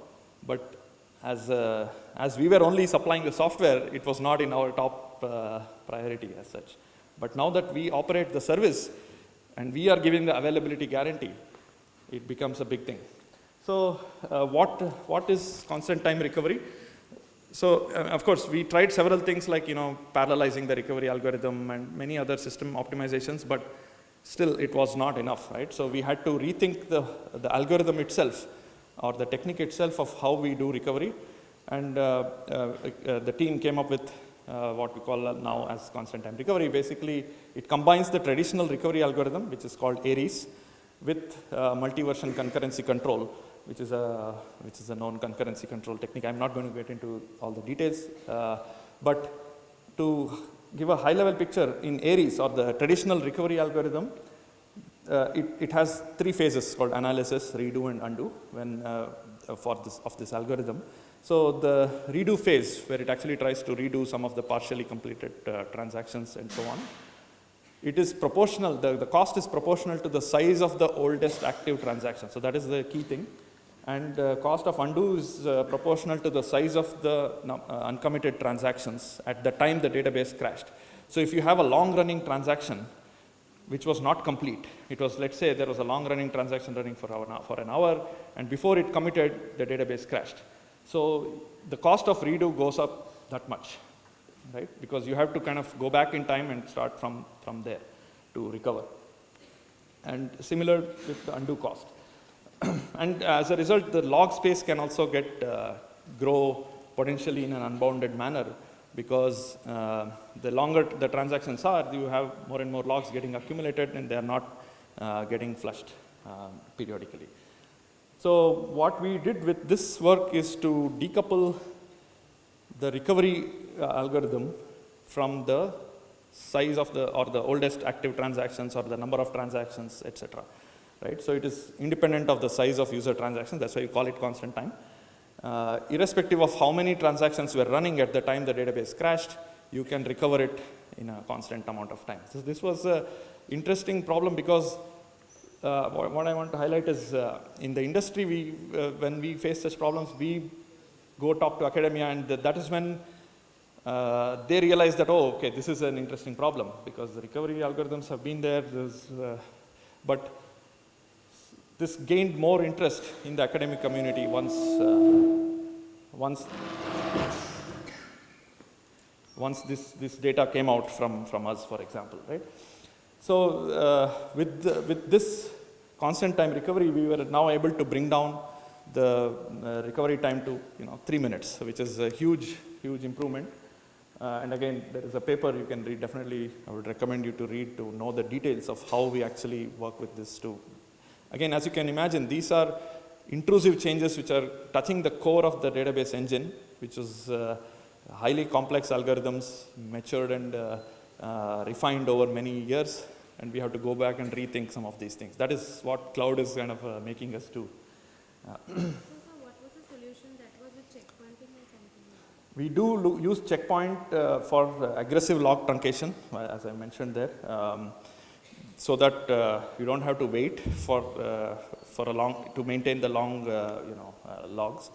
but as we were only supplying the software, it was not in our top priority as such. But now that we operate the service and we are giving the availability guarantee, it becomes a big thing. So what is constant time recovery? So of course, we tried several things like parallelizing the recovery algorithm and many other system optimizations, but still it was not enough, right? So we had to rethink the algorithm itself, or the technique itself of how we do recovery. And the team came up with what we call now as constant time recovery. Basically, it combines the traditional recovery algorithm, which is called ARIES, with multi-version concurrency control, which is a known concurrency control technique. I'm not going to get into all the details, but to give a high-level picture, in ARIES, or the traditional recovery algorithm, it has three phases called analysis, redo, and undo of this algorithm. So the redo phase, where it actually tries to redo some of the partially completed transactions and so on, it is proportional, the cost is proportional to the size of the oldest active transaction. So that is the key thing. And cost of undo is proportional to the size of the uncommitted transactions at the time the database crashed. So if you have a long-running transaction which was not complete, it was, let's say there was a long-running transaction running for an hour, and before it committed, the database crashed. So the cost of redo goes up that much, right? Because you have to kind of go back in time and start from there to recover. And similar with the undo cost. And as a result, the log space can also grow potentially in an unbounded manner, because the longer the transactions are, you have more and more logs getting accumulated, and they are not getting flushed periodically. So what we did with this work is to decouple the recovery algorithm from the size of the oldest active transactions, or the number of transactions, etc. Right? So it is independent of the size of user transactions. That's why you call it constant time. Irrespective of how many transactions were running at the time the database crashed, you can recover it in a constant amount of time. So this was an interesting problem, because what I want to highlight is in the industry, when we face such problems, we go talk to academia, and that is when they realize that, oh, okay, this is an interesting problem, because the recovery algorithms have been there, but this gained more interest in the academic community once this data came out from us, for example, right? So with this constant time recovery, we were now able to bring down the recovery time to 3 minutes, which is a huge improvement. And again, there is a paper you can read. Definitely, I would recommend you to read to know the details of how we actually work with this too. Again, as you can imagine, these are intrusive changes which are touching the core of the database engine, which is highly complex algorithms, matured and refined over many years, and we have to go back and rethink some of these things. That is what cloud is kind of making us do. So, sir, what was the solution? That was with checkpointing or something? We do use checkpoint for aggressive log truncation, as I mentioned there, so that you don't have to wait for a long to maintain the long logs.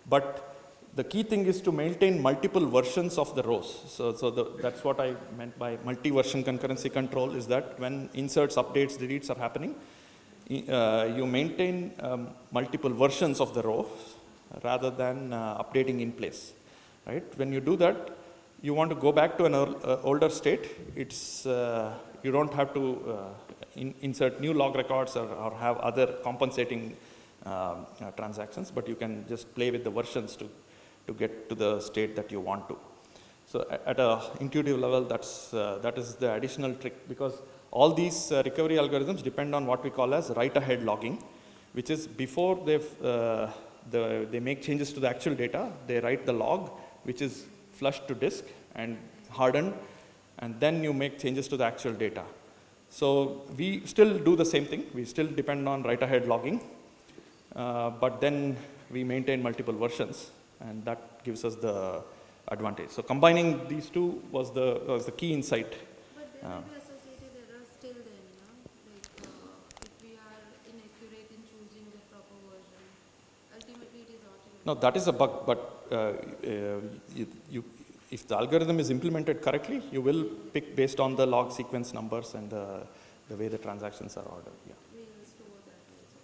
But the key thing is to maintain multiple versions of the rows. So that's what I meant by multi-version concurrency control, is that when inserts, updates, deletes are happening, you maintain multiple versions of the row rather than updating in place. Right? When you do that, you want to go back to an older state. It's you don't have to insert new log records or have other compensating transactions, but you can just play with the versions to get to the state that you want to. So at a intuitive level, that is the additional trick, because all these recovery algorithms depend on what we call as write-ahead logging, which is before they make changes to the actual data, they write the log, which is flushed to disk and hardened, and then you make changes to the actual data. So we still do the same thing. We still depend on write-ahead logging, but then we maintain multiple versions, and that gives us the advantage. So combining these two was the key insight. But there will be associated errors still then, like if we are inaccurate in choosing the proper version, ultimately it is automatic. No, that is a bug, but if the algorithm is implemented correctly, you will pick based on the log sequence numbers and the way the transactions are ordered. Yeah. We will store that also.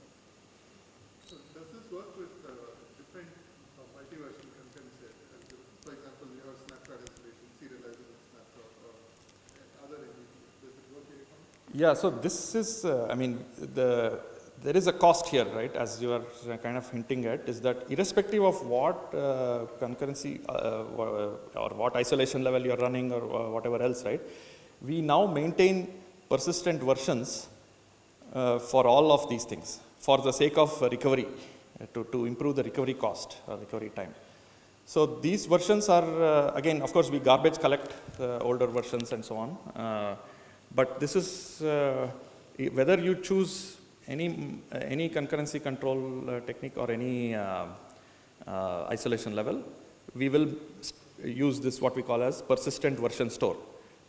So does this work with different multi-version concurrency? For example, you have snapshot isolation, serializing a snapshot, or other entities. Does it work here? Yeah, so this is, there is a cost here, right, as you are kind of hinting at, is that irrespective of what concurrency or what isolation level you are running or whatever else, right, we now maintain persistent versions for all of these things for the sake of recovery, to improve the recovery cost or recovery time. So these versions are, again, of course, we garbage collect older versions and so on, but this is, whether you choose any concurrency control technique or any isolation level, we will use this what we call as persistent version store,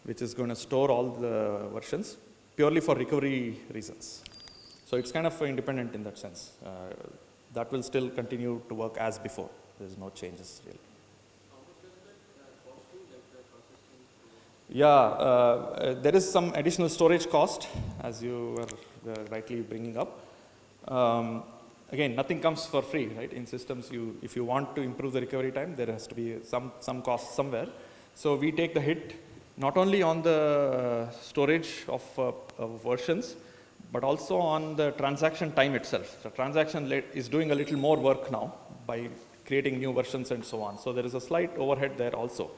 which is going to store all the versions purely for recovery reasons. So it's kind of independent in that sense. That will still continue to work as before. There's no changes really. Yeah, there is some additional storage cost, as you were rightly bringing up. Again, nothing comes for free, right? In systems, if you want to improve the recovery time, there has to be some cost somewhere. So we take the hit not only on the storage of versions, but also on the transaction time itself. The transaction is doing a little more work now by creating new versions and so on. So there is a slight overhead there also,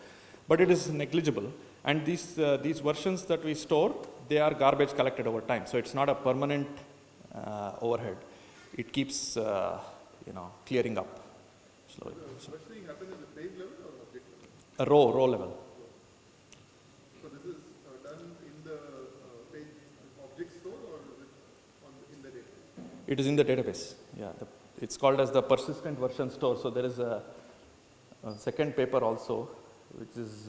but it is negligible. And these versions that we store, they are garbage collected over time. So it's not a permanent overhead. It keeps clearing up slowly. So versioning happens at the page level or object level? A row level. So this is done in the page object store, or is it in the database? It is in the database. Yeah, it's called as the persistent version store. So there is a second paper also, which is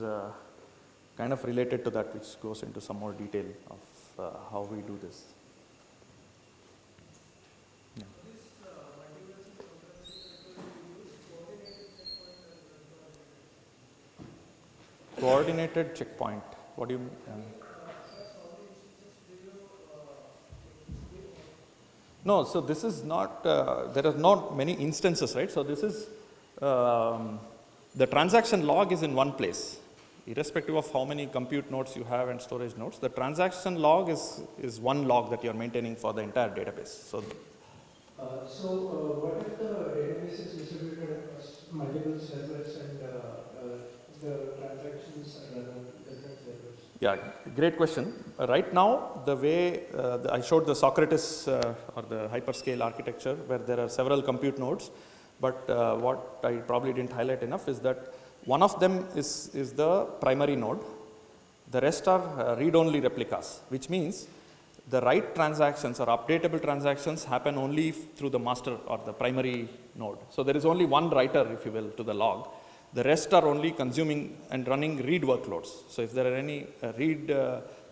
kind of related to that, which goes into some more detail of how we do this. Yeah. Coordinated checkpoint. What do you mean? No, so this is not, there are not many instances, right? So this is, the transaction log is in one place. Irrespective of how many compute nodes you have and storage nodes, the transaction log is one log that you are maintaining for the entire database. So what if the database is distributed across multiple servers and the transactions are run on different servers? Yeah, great question. Right now, the way I showed the Socrates or the hyperscale architecture where there are several compute nodes, but what I probably didn't highlight enough is that one of them is the primary node. The rest are read-only replicas, which means the write transactions or updatable transactions happen only through the master or the primary node. So there is only one writer, if you will, to the log. The rest are only consuming and running read workloads. So if there are any read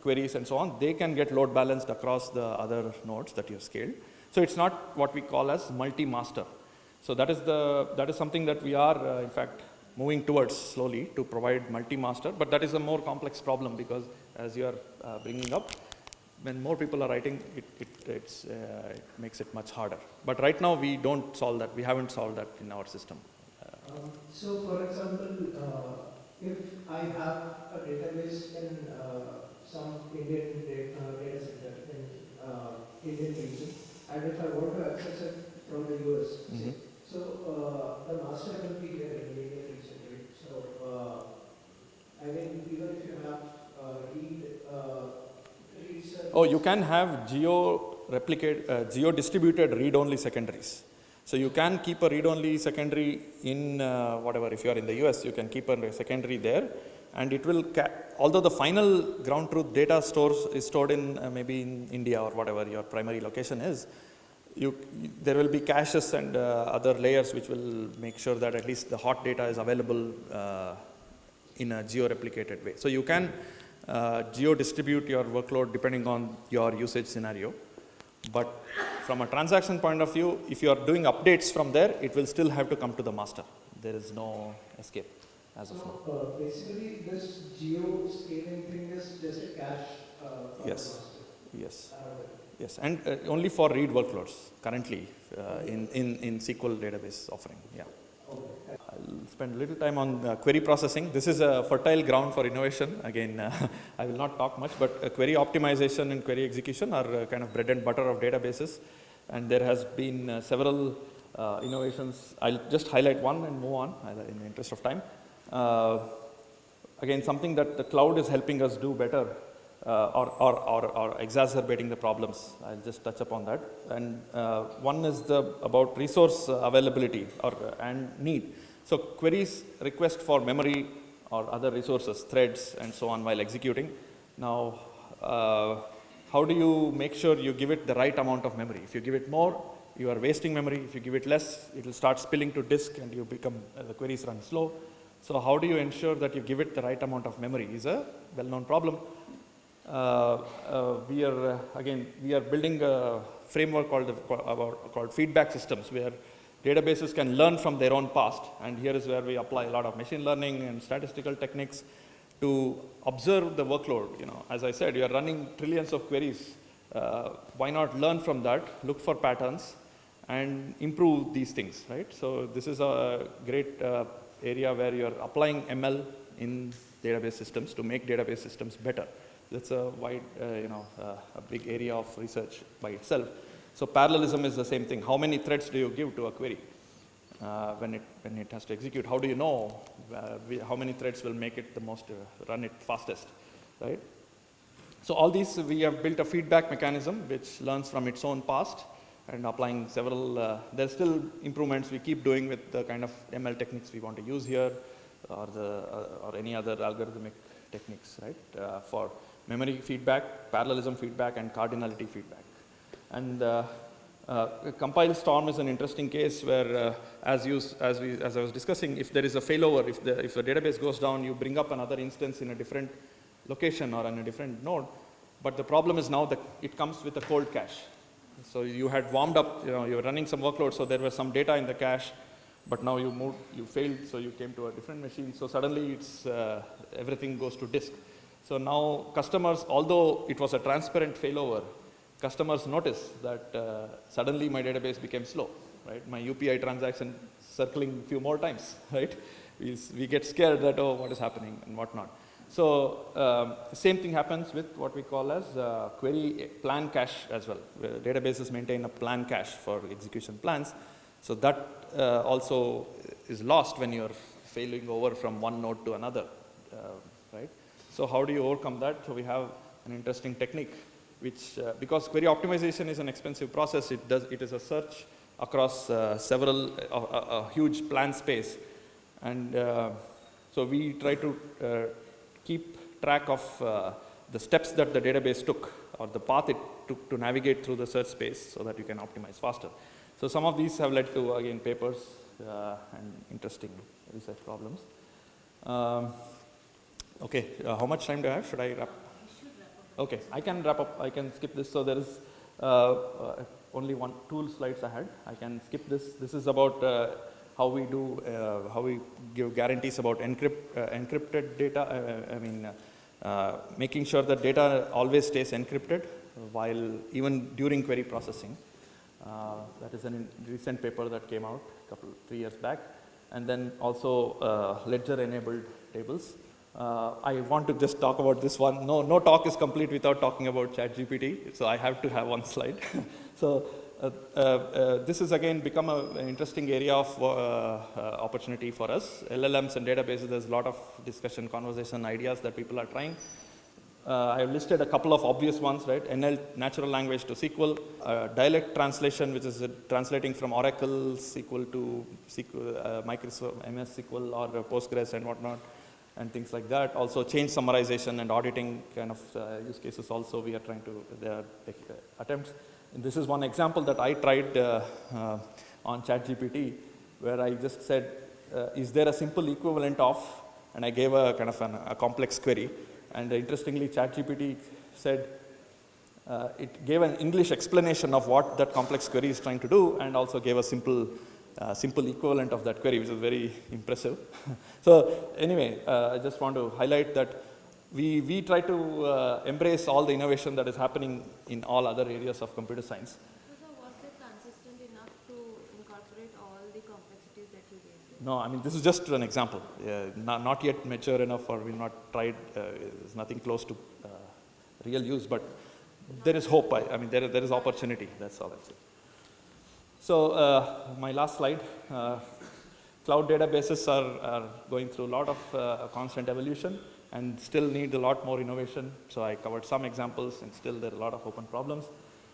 queries and so on, they can get load balanced across the other nodes that you have scaled. So it's not what we call as multi-master. So that is something that we are, in fact, moving towards slowly to provide multi-master. But that is a more complex problem because, as you are bringing up, when more people are writing, it makes it much harder. But right now, we don't solve that. We haven't solved that in our system. So, for example, if I have a database in some Indian data center in Indian region, and if I want to access it from the US, say, so the master will be here in the Indian region, right? So, I mean, even if you have read service. Oh, you can have geo-distributed read-only secondaries. So you can keep a read-only secondary in whatever, if you are in the US, you can keep a secondary there, and it will, although the final ground truth data is stored in maybe in India or whatever your primary location is, there will be caches and other layers which will make sure that at least the hot data is available in a geo-replicated way. So you can geo-distribute your workload depending on your usage scenario. But from a transaction point of view, if you are doing updates from there, it will still have to come to the master. There is no escape as of now. Basically, this geo-scaling thing is just a cache for Yes. the master. Yes. Yes, and only for read workloads currently in SQL database offering. Yeah. I'll spend a little time on query processing. This is a fertile ground for innovation. Again, I will not talk much, but query optimization and query execution are kind of bread and butter of databases. And there has been several innovations. I'll just highlight one and move on in the interest of time. Again, something that the cloud is helping us do better or exacerbating the problems. I'll just touch upon that. And one is about resource availability and need. So queries request for memory or other resources, threads and so on while executing. Now, how do you make sure you give it the right amount of memory? If you give it more, you are wasting memory. If you give it less, it will start spilling to disk and the queries run slow. So how do you ensure that you give it the right amount of memory is a well-known problem. We are building a framework called feedback systems where databases can learn from their own past, and here is where we apply a lot of machine learning and statistical techniques to observe the workload. As I said, you are running trillions of queries. Why not learn from that, look for patterns, and improve these things, right? So this is a great area where you are applying ML in database systems to make database systems better. That's a wide, a big area of research by itself. So parallelism is the same thing. How many threads do you give to a query when it has to execute? How do you know how many threads will make it the most, run it fastest, right? So all these, we have built a feedback mechanism which learns from its own past and applying several, there's still improvements we keep doing with the kind of ML techniques we want to use here or any other algorithmic techniques, right, for memory feedback, parallelism feedback, and cardinality feedback. And compile storm is an interesting case where, as I was discussing, if there is a failover, if the database goes down, you bring up another instance in a different location or on a different node. But the problem is now that it comes with a cold cache. So you had warmed up, you were running some workload, so there was some data in the cache, but now you failed, so you came to a different machine. So suddenly everything goes to disk. So now customers, although it was a transparent failover, customers notice that suddenly my database became slow, right? My UPI transaction circling a few more times, right? We get scared that, oh, what is happening and whatnot. So same thing happens with what we call as query plan cache as well. Databases maintain a plan cache for execution plans. So that also is lost when you're failing over from one node to another, right? So how do you overcome that? So we have an interesting technique, which because query optimization is an expensive process, it is a search across a huge plan space, and so we try to keep track of the steps that the database took, or the path it took to navigate through the search space, so that you can optimize faster. So some of these have led to, again, papers and interesting research problems. Okay, how much time do I have? Should I wrap? Okay, I can wrap up. I can skip this. So there is only 2 slides ahead. I can skip this. This is about how we give guarantees about encrypted data. Making sure that data always stays encrypted while even during query processing. That is a recent paper that came out 3 years back. And then also ledger-enabled tables. I want to just talk about this one. No talk is complete without talking about ChatGPT, so I have to have one slide. So this has again become an interesting area of opportunity for us. LLMs and databases, there's a lot of discussion, conversation, ideas that people are trying. I have listed a couple of obvious ones, right? NL, natural language to SQL, dialect translation, which is translating from Oracle SQL to SQL, Microsoft MS SQL or Postgres and whatnot, and things like that. Also change summarization and auditing kind of use cases also we are trying to, there are attempts. And this is one example that I tried on ChatGPT, where I just said, is there a simple equivalent of, and I gave a kind of a complex query. And interestingly, ChatGPT said, it gave an English explanation of what that complex query is trying to do, and also gave a simple equivalent of that query, which is very impressive. So anyway, I just want to highlight that we try to embrace all the innovation that is happening in all other areas of computer science. So was it consistent enough to incorporate all the complexities that you gave? No, I mean, this is just an example. Not yet mature enough, or we've not tried, there's nothing close to real use, but there is hope. I mean, there is opportunity, that's all I'd say. So my last slide, cloud databases are going through a lot of constant evolution and still need a lot more innovation. So I covered some examples, and still there are a lot of open problems,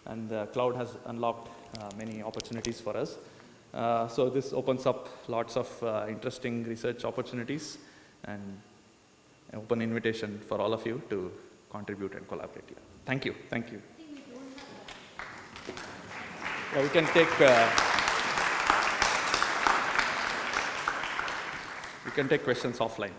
and the cloud has unlocked many opportunities for us. So this opens up lots of interesting research opportunities, and an open invitation for all of you to contribute and collaborate here. Thank you. Thank you. Yeah, we can take questions offline.